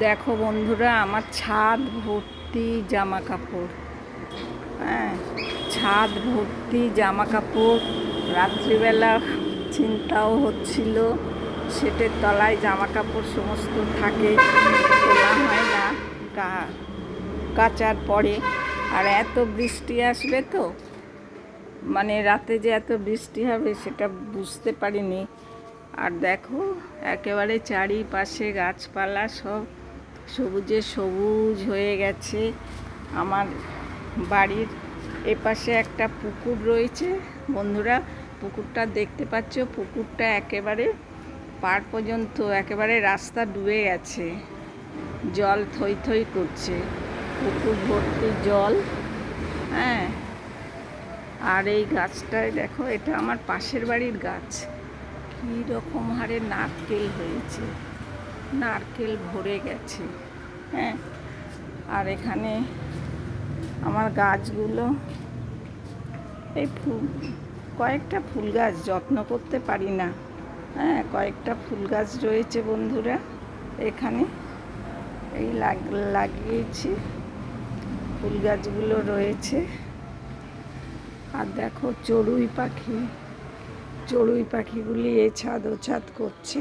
দেখো বন্ধুরা, আমার ছাদ ভর্তি জামা কাপড়। হ্যাঁ, ছাদ ভর্তি জামা কাপড়। রাত্রিবেলা চিন্তাও হচ্ছিল সেটের তলায় জামা কাপড় সমস্ত থাকে, তোলা হয় না কাচার পরে। আর এত বৃষ্টি আসবে তো, মানে রাতে যে এত বৃষ্টি হবে সেটা বুঝতে পারিনি। আর দেখো, একেবারে চারিপাশে গাছপালা সব সবুজে সবুজ হয়ে গেছে। আমার বাড়ির এপাশে একটা পুকুর রয়েছে বন্ধুরা, পুকুরটা দেখতে পাচ্ছ। পুকুরটা একেবারে পাড় পর্যন্ত, একেবারে রাস্তা ডুবে গেছে, জল থই থই করছে, পুকুর ভর্তি জল। হ্যাঁ, আর এই গাছটায় দেখো, এটা আমার পাশের বাড়ির গাছ, কী রকম হারে নারকেল হয়েছে, নারকেল ভরে গেছে। হ্যাঁ, আর এখানে আমার গাছগুলো, এই কয়েকটা ফুল গাছ যত্ন করতে পারি না। হ্যাঁ, কয়েকটা ফুল গাছ রয়েছে বন্ধুরা এখানে, এই লাগিয়েছি, ফুল গাছগুলো রয়েছে। আর দেখো চড়ুই পাখিগুলি এ ছাদ ও ছাদ করছে।